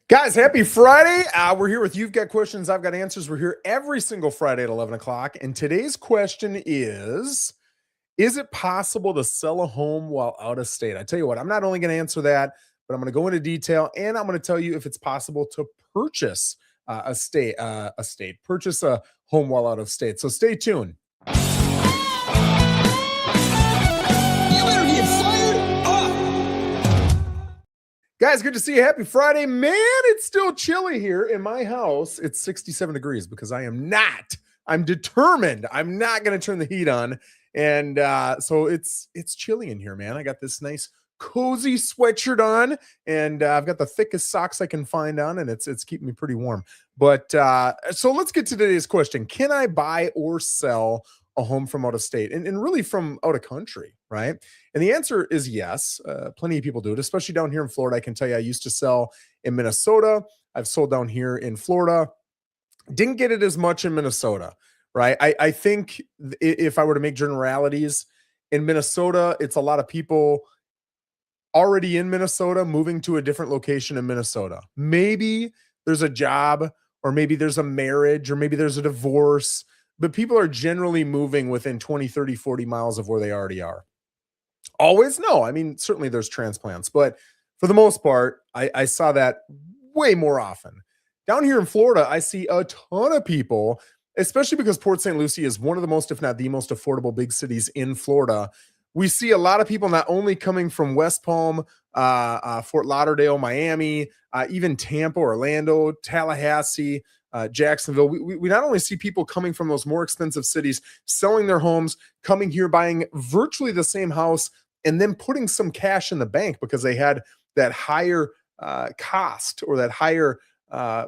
Guys, happy Friday. We're here with You've Got Questions, I've Got Answers. We're here every single Friday at 11 o'clock. And today's question is it possible to sell a home while out of state? I tell you what, I'm not only going to answer that, but I'm going to go into detail and I'm going to tell you if it's possible to purchase purchase a home while out of state. So stay tuned. You better get fired up. Guys, good to see you. Happy Friday. Man, it's still chilly here in my house. It's 67 degrees because I'm determined. I'm not going to turn the heat on. And so it's chilly in here, man. I got this nice cozy sweatshirt on and I've got the thickest socks I can find on and it's keeping me pretty warm. But so let's get to today's question. Can I buy or sell a home from out of state and really from out of country, right? And the answer is yes. Plenty of people do it, especially down here in Florida. I can tell you, I used to sell in Minnesota. I've sold down here in Florida. Didn't get it as much in Minnesota, right? I think if I were to make generalities, in Minnesota, it's a lot of people already in Minnesota moving to a different location in Minnesota. Maybe there's a job, or maybe there's a marriage, or maybe there's a divorce, but people are generally moving within 20, 30, 40 miles of where they already are. Always? No. I mean, certainly there's transplants, but for the most part, I saw that way more often. Down here in Florida, I see a ton of people, especially because Port St. Lucie is one of the most, if not the most affordable big cities in Florida. We see a lot of people not only coming from West Palm, Fort Lauderdale, Miami, even Tampa, Orlando, Tallahassee, Jacksonville. We not only see people coming from those more expensive cities, selling their homes, coming here, buying virtually the same house, and then putting some cash in the bank because they had that higher cost or that higher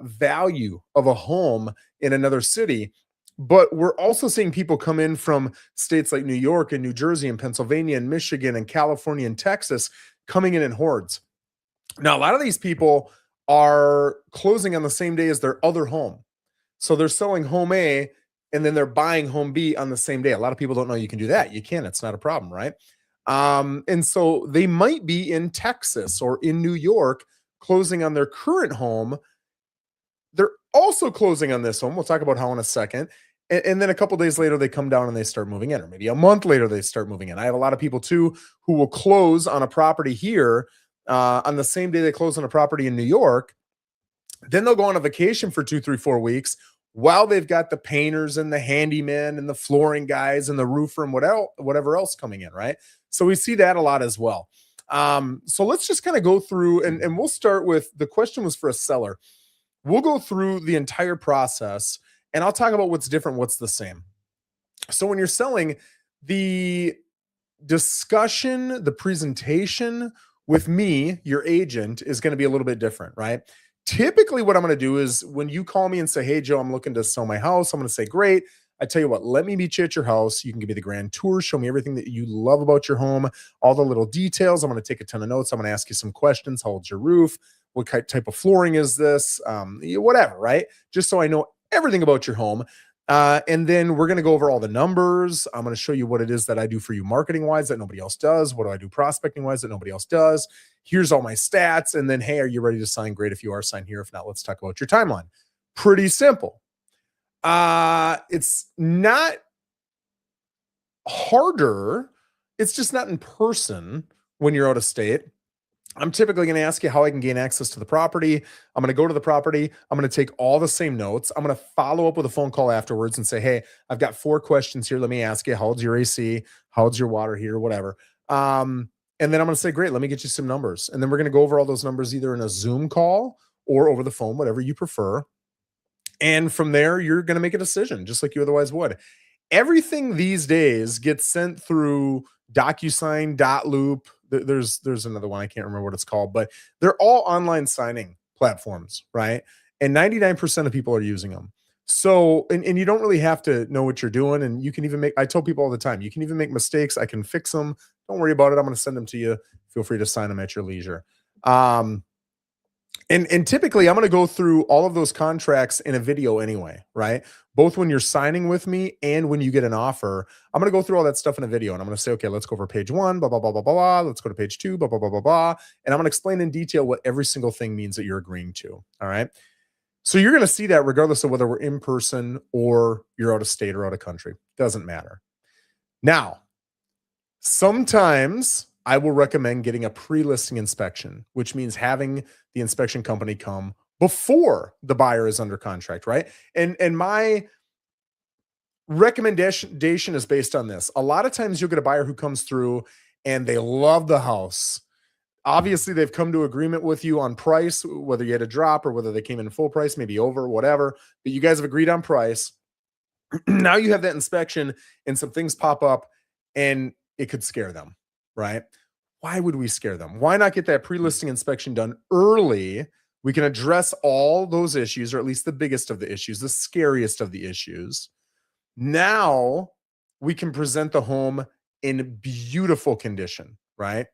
value of a home in another city. But we're also seeing people come in from states like New York and New Jersey and Pennsylvania and Michigan and California and Texas coming in hordes. Now, a lot of these people are closing on the same day as their other home. So they're selling home A and then they're buying home B on the same day. A lot of people don't know you can do that. You can. It's not a problem, right? And so they might be in Texas or in New York closing on their current home. They're also closing on this home. We'll talk about how in a second. And then a couple days later, they come down and they start moving in, or maybe a month later, they start moving in. I have a lot of people too who will close on a property here on the same day they close on a property in New York. Then they'll go on a vacation for 2, 3, 4 weeks while they've got the painters and the handymen and the flooring guys and the roofer and whatever else coming in, right? So we see that a lot as well. So let's just kind of go through and we'll start with, the question was for a seller. We'll go through the entire process and I'll talk about what's different, what's the same. So when you're selling, the discussion, the presentation with me, your agent, is going to be a little bit different, right? Typically what I'm going to do is when you call me and say, hey, Joe, I'm looking to sell my house, I'm going to say, great. I tell you what, let me meet you at your house. You can give me the grand tour, show me everything that you love about your home, all the little details. I'm going to take a ton of notes. I'm going to ask you some questions. How old's your roof? What type of flooring is this? Whatever, right? Just so I know everything about your home. And then we're going to go over all the numbers. I'm going to show you what it is that I do for you marketing wise that nobody else does. What do I do prospecting wise that nobody else does? Here's all my stats. And then, hey, are you ready to sign? Great. If you are, sign here. If not, let's talk about your timeline. Pretty simple. It's not harder. It's just not in person when you're out of state. I'm typically going to ask you how I can gain access to the property. I'm going to go to the property. I'm going to take all the same notes. I'm going to follow up with a phone call afterwards and say, hey, I've got 4 questions here. Let me ask you, how old's your AC? How old's your water here? Whatever. And then I'm going to say, great, let me get you some numbers. And then we're going to go over all those numbers either in a Zoom call or over the phone, whatever you prefer. And from there, you're going to make a decision just like you otherwise would. Everything these days gets sent through DocuSign, Dotloop. There's another one. I can't remember what it's called, but they're all online signing platforms, right? And 99% of people are using them. So, and you don't really have to know what you're doing. And you can even I tell people all the time, you can even make mistakes. I can fix them. Don't worry about it. I'm going to send them to you. Feel free to sign them at your leisure. And typically I'm going to go through all of those contracts in a video anyway, right? Both when you're signing with me and when you get an offer, I'm going to go through all that stuff in a video and I'm going to say, okay, let's go over page 1, blah, blah, blah, blah, blah, blah. Let's go to page 2, blah, blah, blah, blah, blah. And I'm going to explain in detail what every single thing means that you're agreeing to. All right. So you're going to see that regardless of whether we're in person or you're out of state or out of country. Doesn't matter. Now, sometimes I will recommend getting a pre-listing inspection, which means having the inspection company come before the buyer is under contract, right? And my recommendation is based on this. A lot of times you'll get a buyer who comes through and they love the house. Obviously, they've come to agreement with you on price, whether you had a drop or whether they came in full price, maybe over, whatever, but you guys have agreed on price. Now you have that inspection and some things pop up and it could scare them, right? Why would we scare them? Why not get that pre-listing inspection done early? We can address all those issues, or at least the biggest of the issues, the scariest of the issues. Now we can present the home in beautiful condition, right?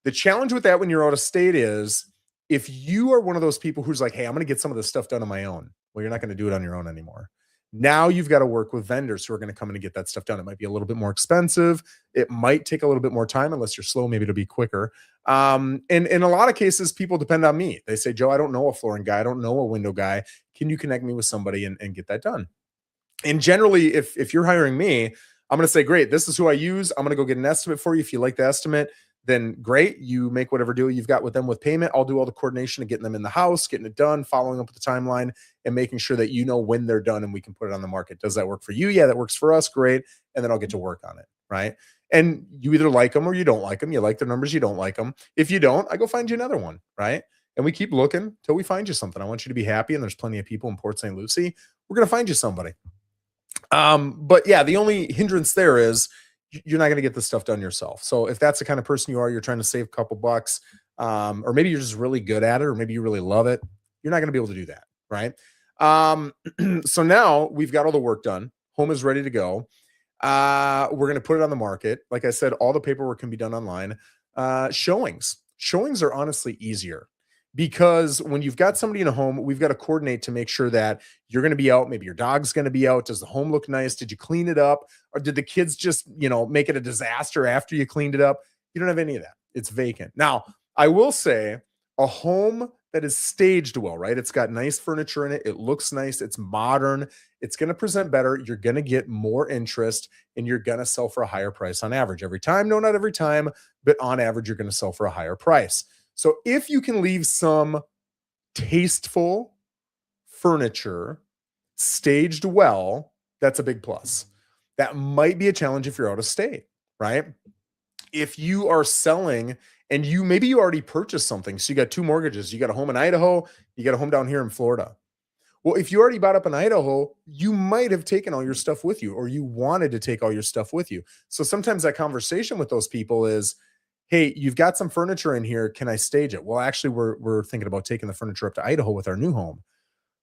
The challenge with that when you're out of state is if you are one of those people who's like, hey, I'm going to get some of this stuff done on my own. Well, you're not going to do it on your own anymore. Now you've got to work with vendors who are going to come in and get that stuff done. It might be a little bit more expensive. It might take a little bit more time unless you're slow. Maybe it'll be quicker. And in a lot of cases, people depend on me. They say, Joe, I don't know a flooring guy. I don't know a window guy. Can you connect me with somebody and get that done? And generally, if you're hiring me, I'm going to say, great, this is who I use. I'm going to go get an estimate for you. If you like the estimate, then great. You make whatever deal you've got with them with payment. I'll do all the coordination of getting them in the house, getting it done, following up with the timeline, and making sure that you know when they're done and we can put it on the market. Does that work for you? Yeah, that works for us. Great. And then I'll get to work on it. Right. And you either like them or you don't like them. You like their numbers, you don't like them. If you don't, I go find you another one. Right. And we keep looking till we find you something. I want you to be happy. And there's plenty of people in Port St. Lucie. We're going to find you somebody. But yeah, the only hindrance there is you're not going to get this stuff done yourself. So if that's the kind of person you are, you're trying to save a couple bucks, or maybe you're just really good at it, or maybe you really love it, you're not going to be able to do that. Right. So now we've got all the work done. Home is ready to go. We're going to put it on the market. Like I said, all the paperwork can be done online. Showings are honestly easier because when you've got somebody in a home, we've got to coordinate to make sure that you're going to be out. Maybe your dog's going to be out. Does the home look nice? Did you clean it up? Or did the kids just, make it a disaster after you cleaned it up? You don't have any of that. It's vacant. Now, I will say a home that is staged well, right? It's got nice furniture in it. It looks nice. It's modern. It's going to present better. You're going to get more interest and you're going to sell for a higher price on average every time. No, not every time, but on average, you're going to sell for a higher price. So if you can leave some tasteful furniture staged well, that's a big plus. That might be a challenge if you're out of state, right? If you are selling and maybe you already purchased something. So you got 2 mortgages. You got a home in Idaho. You got a home down here in Florida. Well, if you already bought up in Idaho, you might have taken all your stuff with you, or you wanted to take all your stuff with you. So sometimes that conversation with those people is, hey, you've got some furniture in here. Can I stage it? Well, actually, we're thinking about taking the furniture up to Idaho with our new home.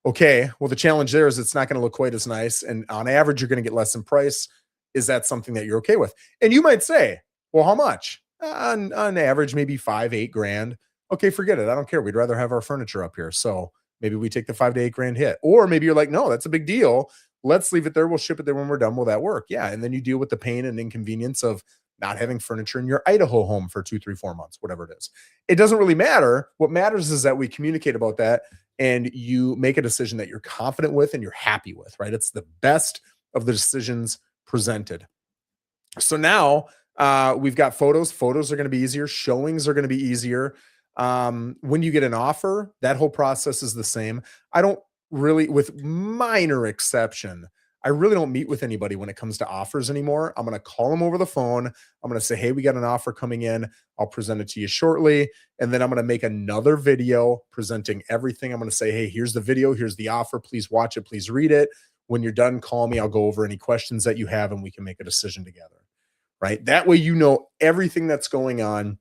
Okay, well, the challenge there is it's not going to look quite as nice. And on average, you're going to get less in price. Is that something that you're okay with? And you might say, well, how much? On average, maybe $5,000-8,000. Okay, forget it. I don't care. We'd rather have our furniture up here. So maybe we take the $5,000 to $8,000 hit. Or maybe you're like, no, that's a big deal. Let's leave it there. We'll ship it there when we're done. Will that work? Yeah. And then you deal with the pain and inconvenience of not having furniture in your Idaho home for 2, 3, 4 months, whatever it is. It doesn't really matter. What matters is that we communicate about that and you make a decision that you're confident with and you're happy with, right? It's the best of the decisions presented. So now we've got photos. Photos are going to be easier. Showings are going to be easier. When you get an offer, that whole process is the same. I don't really, with minor exception, I really don't meet with anybody when it comes to offers anymore. I'm going to call them over the phone. I'm going to say, hey, we got an offer coming in. I'll present it to you shortly. And then I'm going to make another video presenting everything. I'm going to say, hey, here's the video. Here's the offer. Please watch it. Please read it. When you're done, call me. I'll go over any questions that you have and we can make a decision together, right? That way, you know everything that's going on.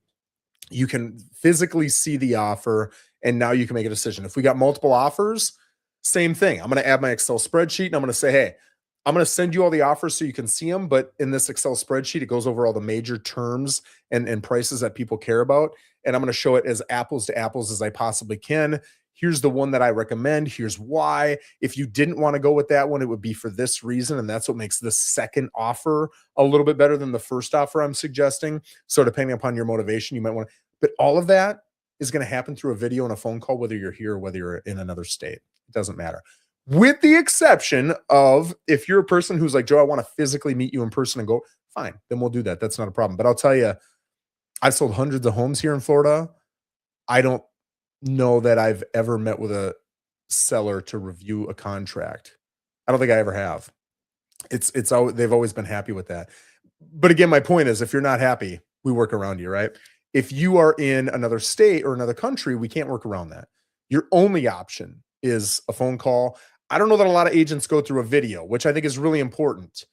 You can physically see the offer and now you can make a decision. If we got multiple offers, same thing. I'm going to add my Excel spreadsheet and I'm going to say, hey, I'm going to send you all the offers so you can see them. But in this Excel spreadsheet, it goes over all the major terms and prices that people care about. And I'm going to show it as apples to apples as I possibly can. Here's the one that I recommend. Here's why. If you didn't want to go with that one, it would be for this reason. And that's what makes the second offer a little bit better than the first offer I'm suggesting. So depending upon your motivation, you might want to, but all of that is going to happen through a video and a phone call, whether you're here or whether you're in another state. It doesn't matter. With the exception of if you're a person who's like, Joe, I want to physically meet you in person and go, fine, then we'll do that. That's not a problem. But I'll tell you, I've sold hundreds of homes here in Florida. I don't know that I've ever met with a seller to review a contract. I don't think I ever have. They've always been happy with that. But again, my point is, if you're not happy, we work around you, right? If you are in another state or another country, we can't work around that. Your only option is a phone call. I don't know that a lot of agents go through a video, which I think is really important.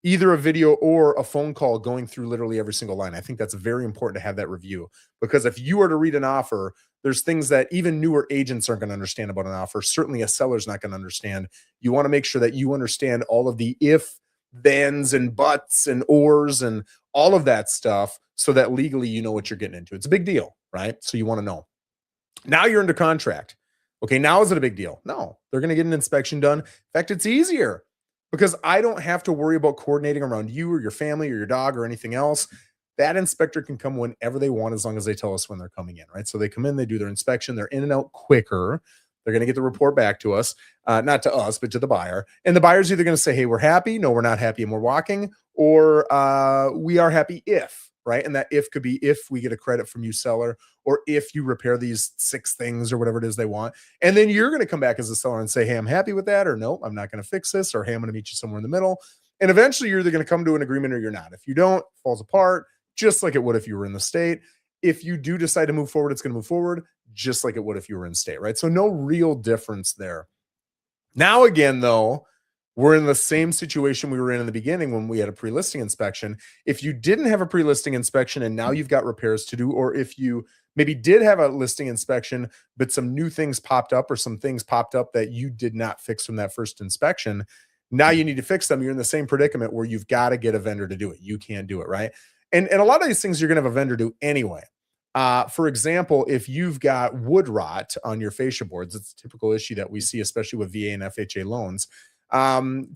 Either a video or a phone call going through literally every single line. I think that's very important to have that review, because if you are to read an offer, there's things that even newer agents aren't going to understand about an offer. Certainly a seller's not going to understand. You want to make sure that you understand all of the if, thens, and buts, and ors, and all of that stuff, so that legally you know what you're getting into. It's a big deal, right? So you want to know. Now you're under contract. Okay, now is it a big deal? No, they're going to get an inspection done. In fact, it's easier because I don't have to worry about coordinating around you or your family or your dog or anything else. That inspector can come whenever they want, as long as they tell us when they're coming in, right? So they come in, they do their inspection, they're in and out quicker. They're going to get the report back to us, not to us, but to the buyer. And the buyer's either going to say, hey, we're happy, no, we're not happy, and we're walking, or we are happy if, right? And that if could be if we get a credit from you, seller, or if you repair these 6 things or whatever it is they want. And then you're going to come back as a seller and say, hey, I'm happy with that, or no, I'm not going to fix this, or hey, I'm going to meet you somewhere in the middle. And eventually you're either going to come to an agreement or you're not. If you don't, it falls apart, just like it would if you were in the state. If you do decide to move forward, it's going to move forward just like it would if you were in state, right? So no real difference there. Now, again, though, we're in the same situation we were in the beginning when we had a pre-listing inspection. If you didn't have a pre-listing inspection and now you've got repairs to do, or if you maybe did have a listing inspection, but some new things popped up or some things popped up that you did not fix from that first inspection, now you need to fix them. You're in the same predicament where you've got to get a vendor to do it. You can't do it, right? And a lot of these things you're going to have a vendor do anyway. For example, if you've got wood rot on your fascia boards, it's a typical issue that we see, especially with VA and FHA loans.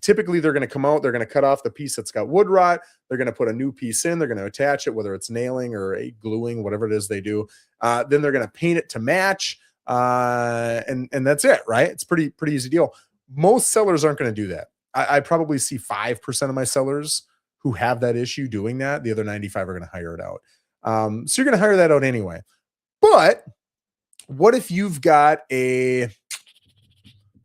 Typically they're going to come out, they're going to cut off the piece that's got wood rot. They're going to put a new piece in, they're going to attach it, whether it's nailing or gluing, whatever it is they do. Then they're going to paint it to match. And that's it, right? It's pretty easy deal. Most sellers aren't going to do that. I probably see 5% of my sellers who have that issue doing that. The other 95 are going to hire it out. So you're going to hire that out anyway. But what if you've got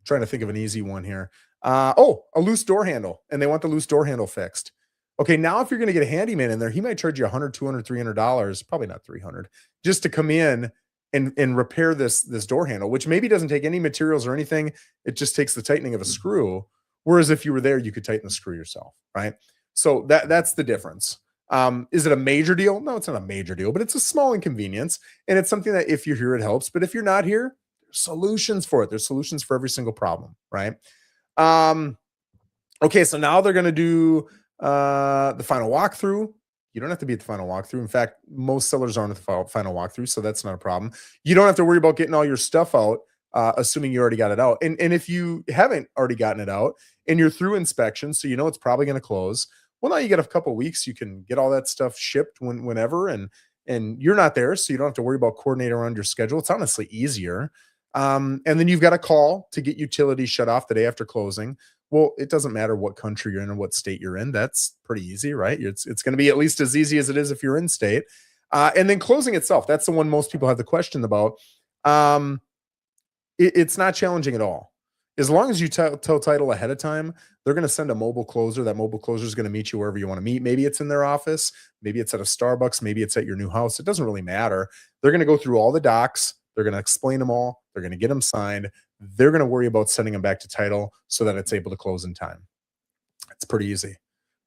trying to think of an easy one here. A loose door handle, and they want the loose door handle fixed. Okay, now if you're going to get a handyman in there, he might charge you $100, $200, $300, probably not $300, just to come in and repair this door handle, which maybe doesn't take any materials or anything. It just takes the tightening of a screw. Whereas if you were there, you could tighten the screw yourself, right? So that's the difference. Is it a major deal? No, it's not a major deal, but it's a small inconvenience. And it's something that if you're here, it helps. But if you're not here, there's solutions for it. There's solutions for every single problem, right? Okay, so now they're going to do the final walkthrough. You don't have to be at the final walkthrough. In fact, most sellers aren't at the final walkthrough, so that's not a problem. You don't have to worry about getting all your stuff out, assuming you already got it out. And if you haven't already gotten it out and you're through inspection, so you know it's probably going to close, well, now you get a couple of weeks. You can get all that stuff shipped whenever, and you're not there, so you don't have to worry about coordinating around your schedule. It's honestly easier. And then you've got a call to get utilities shut off the day after closing. Well, it doesn't matter what country you're in or what state you're in. That's pretty easy, right? It's going to be at least as easy as it is if you're in state. And then closing itself, that's the one most people have the question about. It's not challenging at all. As long as you tell title ahead of time, they're going to send a mobile closer. That mobile closer is going to meet you wherever you want to meet. Maybe it's in their office. Maybe it's at a Starbucks. Maybe it's at your new house. It doesn't really matter. They're going to go through all the docs. They're going to explain them all. They're going to get them signed. They're going to worry about sending them back to title so that it's able to close in time. It's pretty easy,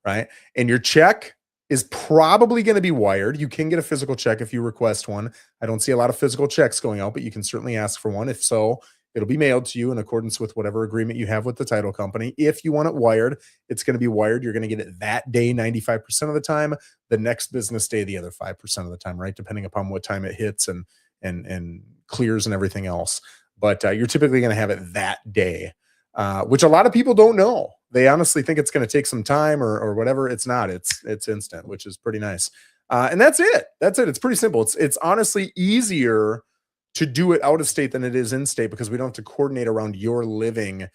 right? And your check is probably going to be wired. You can get a physical check if you request one. I don't see a lot of physical checks going out, but you can certainly ask for one. If so, it'll be mailed to you in accordance with whatever agreement you have with the title company. If you want it wired, it's going to be wired. You're going to get it that day 95% of the time, the next business day the other 5% of the time, right? Depending upon what time it hits and clears and everything else. but you're typically going to have it that day, which a lot of people don't know. They honestly think it's going to take some time or whatever. It's not. It's instant, which is pretty nice. And that's it. That's it. It's pretty simple. It's honestly easier to do it out of state than it is in state because we don't have to coordinate around your living,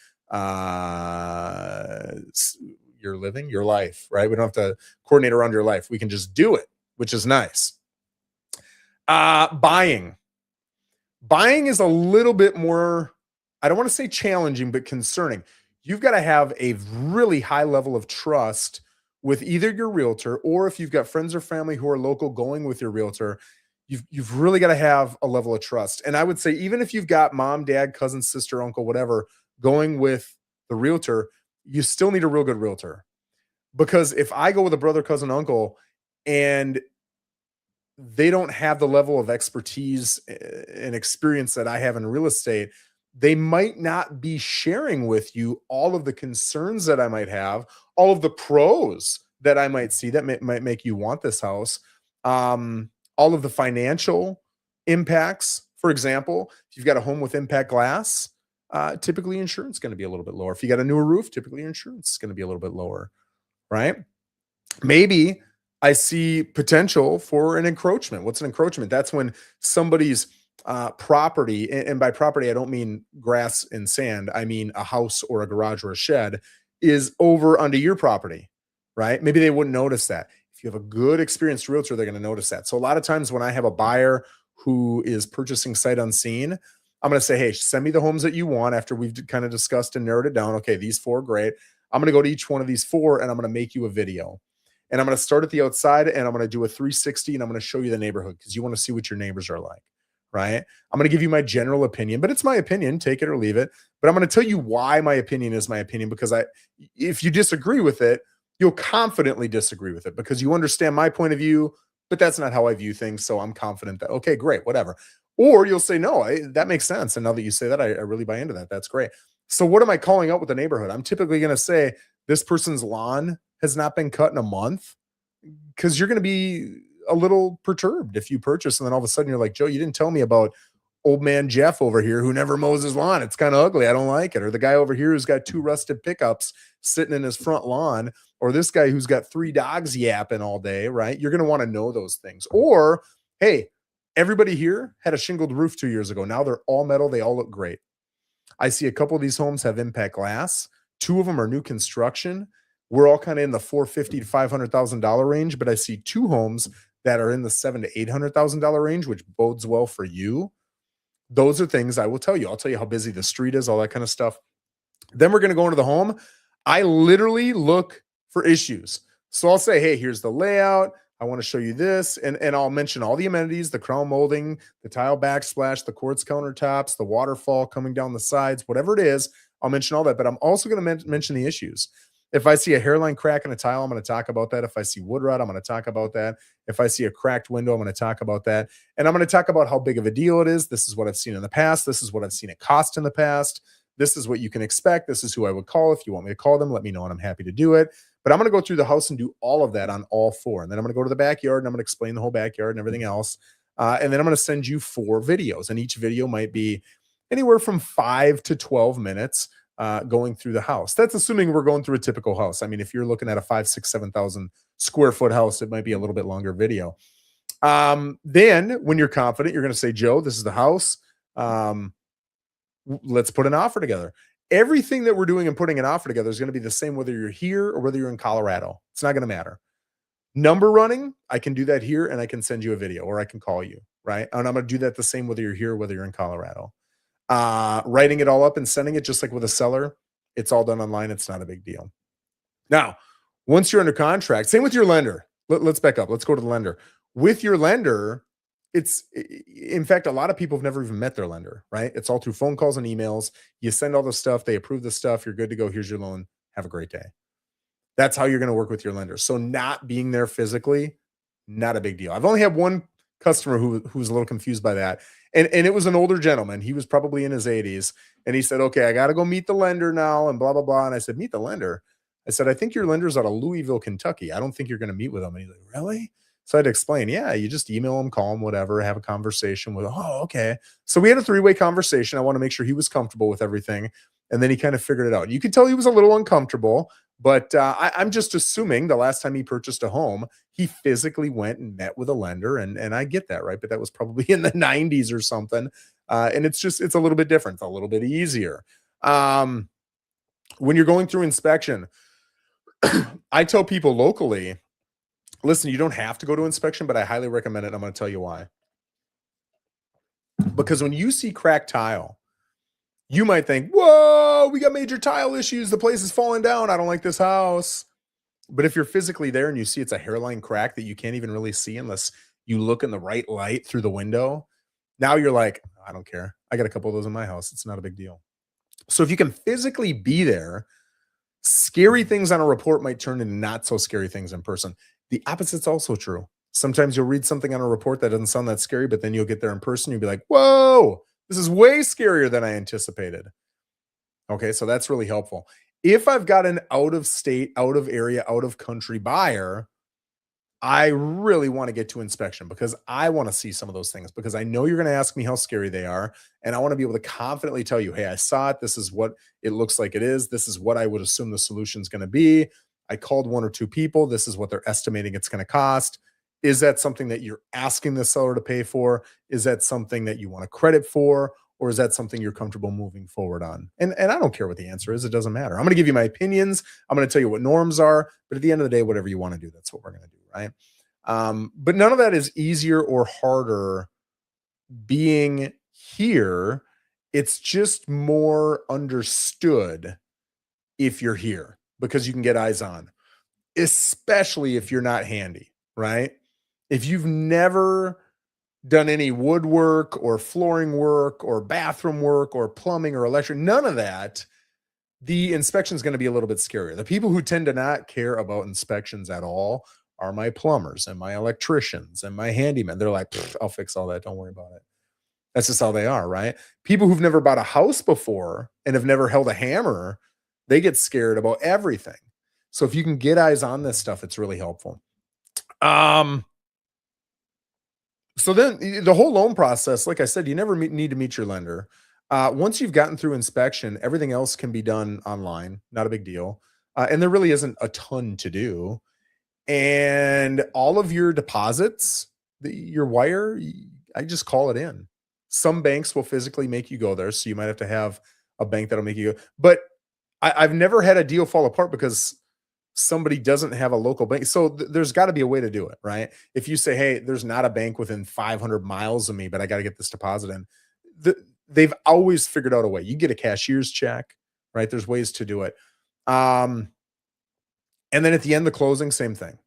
your life, right? We don't have to coordinate around your life. We can just do it, which is nice. Buying is a little bit more, I don't want to say challenging, but concerning. You've got to have a really high level of trust with either your realtor, or if you've got friends or family who are local going with your realtor, you've really got to have a level of trust. And I would say, even if you've got mom, dad, cousin, sister, uncle, whatever, going with the realtor, you still need a real good realtor. Because if I go with a brother, cousin, uncle, and they don't have the level of expertise and experience that I have in real estate, they might not be sharing with you all of the concerns that I might have, all of the pros that I might see that might make you want this house, all of the financial impacts. For example, if you've got a home with impact glass, typically insurance is going to be a little bit lower. If you got a newer roof, typically your insurance is going to be a little bit lower, right? Maybe I see potential for an encroachment. What's an encroachment? That's when somebody's property, and by property, I don't mean grass and sand. I mean a house or a garage or a shed is over onto your property, right? Maybe they wouldn't notice that. If you have a good experienced realtor, they're going to notice that. So a lot of times when I have a buyer who is purchasing sight unseen, I'm going to say, hey, send me the homes that you want after we've kind of discussed and narrowed it down. Okay, these 4, great. I'm going to go to each one of these 4 and I'm going to make you a video. And I'm going to start at the outside and I'm going to do a 360 and I'm going to show you the neighborhood because you want to see what your neighbors are like, right? I'm going to give you my general opinion, but it's my opinion, take it or leave it. But I'm going to tell you why my opinion is my opinion, because if you disagree with it, you'll confidently disagree with it because you understand my point of view, but that's not how I view things. So I'm confident that, okay, great, whatever. Or you'll say, no, that makes sense. And now that you say that, I really buy into that. That's great. So what am I calling out with the neighborhood? I'm typically going to say this person's lawn has not been cut in a month, because you're going to be a little perturbed if you purchase and then all of a sudden you're like, Joe, you didn't tell me about old man Jeff over here who never mows his lawn. It's kind of ugly. I don't like it. Or the guy over here who's got 2 rusted pickups sitting in his front lawn, or this guy who's got 3 dogs yapping all day, right? You're going to want to know those things. Or, hey, everybody here had a shingled roof 2 years ago. Now they're all metal. They all look great. I see a couple of these homes have impact glass. 2 of them are new construction. We're all kind of in the $450,000 to $500,000 range, but I see 2 homes that are in the $700,000 to $800,000 range, which bodes well for you. Those are things I will tell you. I'll tell you how busy the street is, all that kind of stuff. Then we're going to go into the home. I literally look for issues. So I'll say, hey, here's the layout. I want to show you this. And I'll mention all the amenities, the crown molding, the tile backsplash, the quartz countertops, the waterfall coming down the sides, whatever it is. I'll mention all that, but I'm also going to mention the issues. If I see a hairline crack in a tile, I'm going to talk about that. If I see wood rot, I'm going to talk about that. If I see a cracked window, I'm going to talk about that. And I'm going to talk about how big of a deal it is. This is what I've seen in the past. This is what I've seen it cost in the past. This is what you can expect. This is who I would call. If you want me to call them, let me know and I'm happy to do it. But I'm going to go through the house and do all of that on all 4. And then I'm going to go to the backyard and I'm going to explain the whole backyard and everything else. And then I'm going to send you 4 videos. And each video might be anywhere from 5 to 12 minutes. Going through the house. That's assuming we're going through a typical house. I mean, if you're looking at a 5, 6, 7,000 square foot house, it might be a little bit longer video. Then when you're confident, you're going to say, Joe, this is the house. Let's put an offer together. Everything that we're doing and putting an offer together is going to be the same, whether you're here or whether you're in Colorado. It's not going to matter. Number running, I can do that here and I can send you a video or I can call you, right? And I'm going to do that the same, whether you're here or whether you're in Colorado. Writing it all up and sending it just like with a seller, it's all done online. It's not a big deal. Now, once you're under contract, same with your lender. Let's back up. Let's go to the lender. With your lender, in fact, a lot of people have never even met their lender, right? It's all through phone calls and emails. You send all the stuff, they approve the stuff, you're good to go. Here's your loan. Have a great day. That's how you're going to work with your lender. So not being there physically, not a big deal. I've only had one customer who was a little confused by that. And it was an older gentleman. He was probably in his 80s. And he said, okay, I got to go meet the lender now and blah, blah, blah. And I said, meet the lender? I said, I think your lender's out of Louisville, Kentucky. I don't think you're going to meet with him. And he's like, really? So I had to explain, yeah, you just email him, call him, whatever, have a conversation with, oh, okay. So we had a three-way conversation. I want to make sure he was comfortable with everything. And then he kind of figured it out. You could tell he was a little uncomfortable, but I'm just assuming the last time he purchased a home, he physically went and met with a lender. And I get that, right? But that was probably in the 90s or something. And it's a little bit different. It's a little bit easier. When you're going through inspection, I tell people locally, listen, you don't have to go to inspection, but I highly recommend it. I'm going to tell you why. Because when you see cracked tile, you might think, whoa, we got major tile issues. The place is falling down. I don't like this house. But if you're physically there and you see it's a hairline crack that you can't even really see unless you look in the right light through the window, now you're like, I don't care. I got a couple of those in my house. It's not a big deal. So if you can physically be there, scary things on a report might turn into not so scary things in person. The opposite's also true. Sometimes you'll read something on a report that doesn't sound that scary, but then you'll get there in person. You'll be like, whoa, this is way scarier than I anticipated. Okay, so that's really helpful. If I've got an out of state, out of area, out of country buyer, I really want to get to inspection because I want to see some of those things because I know you're going to ask me how scary they are. And I want to be able to confidently tell you, hey, I saw it. This is what it looks like it is. This is what I would assume the solution is going to be. I called one or two people. This is what they're estimating it's going to cost. Is that something that you're asking the seller to pay for? Is that something that you want a credit for? Or is that something you're comfortable moving forward on? And I don't care what the answer is. It doesn't matter. I'm going to give you my opinions. I'm going to tell you what norms are. But at the end of the day, whatever you want to do, that's what we're going to do, right? But none of that is easier or harder being here. It's just more understood if you're here because you can get eyes on, especially if you're not handy, right? If you've never done any woodwork or flooring work or bathroom work or plumbing or electric, none of that, the inspection is going to be a little bit scarier. The people who tend to not care about inspections at all are my plumbers and my electricians and my handymen. They're like, I'll fix all that. Don't worry about it. That's just how they are, right? People who've never bought a house before and have never held a hammer, they get scared about everything. So if you can get eyes on this stuff, it's really helpful. So then the whole loan process, like I said, you never need to meet your lender. Once you've gotten through inspection, everything else can be done online. Not a big deal. And there really isn't a ton to do. And all of your deposits, your wire, I just call it in. Some banks will physically make you go there. So you might have to have a bank that'll make you go. But I've never had a deal fall apart because somebody doesn't have a local bank. So there's got to be a way to do it, right? If you say, hey, there's not a bank within 500 miles of me, but I got to get this deposit in. They've always figured out a way. You get a cashier's check, right? There's ways to do it. And then at the end, the closing, same thing,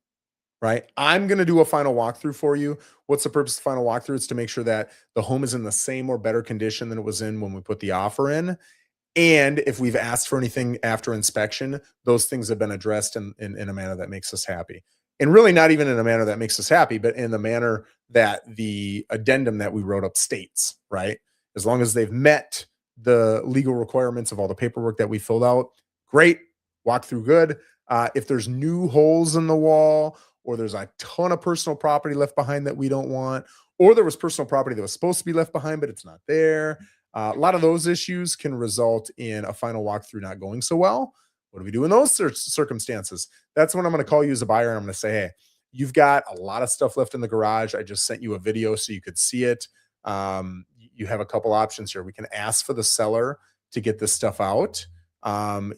right? I'm going to do a final walkthrough for you. What's the purpose of the final walkthrough? It's to make sure that the home is in the same or better condition than it was in when we put the offer in. And if we've asked for anything after inspection, those things have been addressed in a manner that makes us happy. And really not even in a manner that makes us happy, but in the manner that the addendum that we wrote up states, right? As long as they've met the legal requirements of all the paperwork that we filled out, great, walk through good. If there's new holes in the wall, or there's a ton of personal property left behind that we don't want, or there was personal property that was supposed to be left behind, but it's not there. A lot of those issues can result in a final walkthrough not going so well. What do we do in those circumstances? That's when I'm going to call you as a buyer and I'm going to say, hey, you've got a lot of stuff left in the garage. I just sent you a video so you could see it. You have a couple options here. We can ask for the seller to get this stuff out.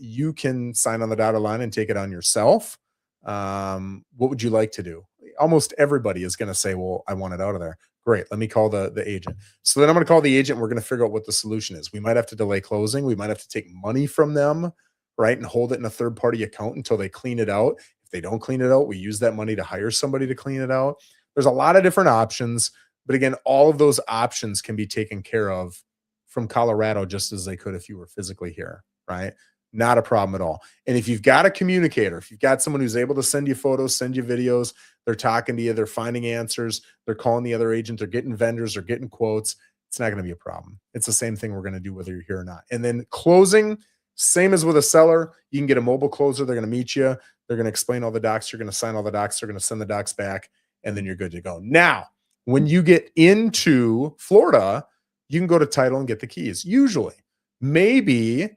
You can sign on the dotted line and take it on yourself. What would you like to do? Almost everybody is going to say, well, I want it out of there. Great. Let me call the agent. So then I'm going to call the agent. We're going to figure out what the solution is. We might have to delay closing. We might have to take money from them, right? And hold it in a third-party account until they clean it out. If they don't clean it out, we use that money to hire somebody to clean it out. There's a lot of different options. But again, all of those options can be taken care of from Colorado just as they could if you were physically here, right? Not a problem at all. And if you've got a communicator, if you've got someone who's able to send you photos, send you videos, they're talking to you, they're finding answers, they're calling the other agent, they're getting vendors, they're getting quotes, it's not going to be a problem. It's the same thing we're going to do whether you're here or not. And then closing, same as with a seller, you can get a mobile closer. They're going to meet you. They're going to explain all the docs. You're going to sign all the docs. They're going to send the docs back. and then you're good to go. Now, when you get into Florida, you can go to title and get the keys. Usually, maybe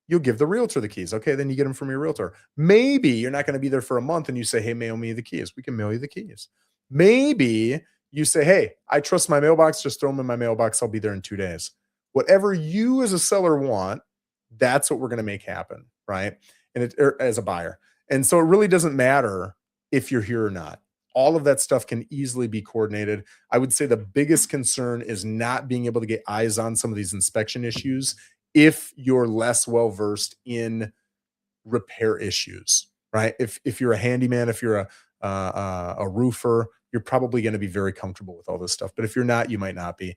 you'll give the realtor the keys. Okay, then you get them from your realtor. Maybe you're not going to be there for a month and you say, hey, mail me the keys. We can mail you the keys. Maybe you say, hey, I trust my mailbox. Just throw them in my mailbox. I'll be there in 2 days. Whatever you as a seller want, that's what we're going to make happen, right? And as a buyer. And so it really doesn't matter if you're here or not. All of that stuff can easily be coordinated. I would say the biggest concern is not being able to get eyes on some of these inspection issues if you're less well-versed in repair issues, right? If you're a handyman, if you're a roofer, you're probably going to be very comfortable with all this stuff. But if you're not, you might not be.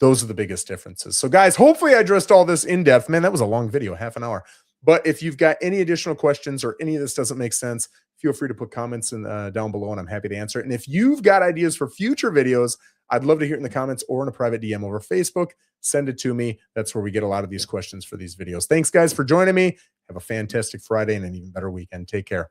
Those are the biggest differences. So guys, hopefully I addressed all this in depth. Man, that was a long video, half an hour. But if you've got any additional questions or any of this doesn't make sense, feel free to put comments down below and I'm happy to answer it. And if you've got ideas for future videos, I'd love to hear it in the comments or in a private DM over Facebook. Send it to me. That's where we get a lot of these questions for these videos. Thanks, guys, for joining me. Have a fantastic Friday and an even better weekend. Take care.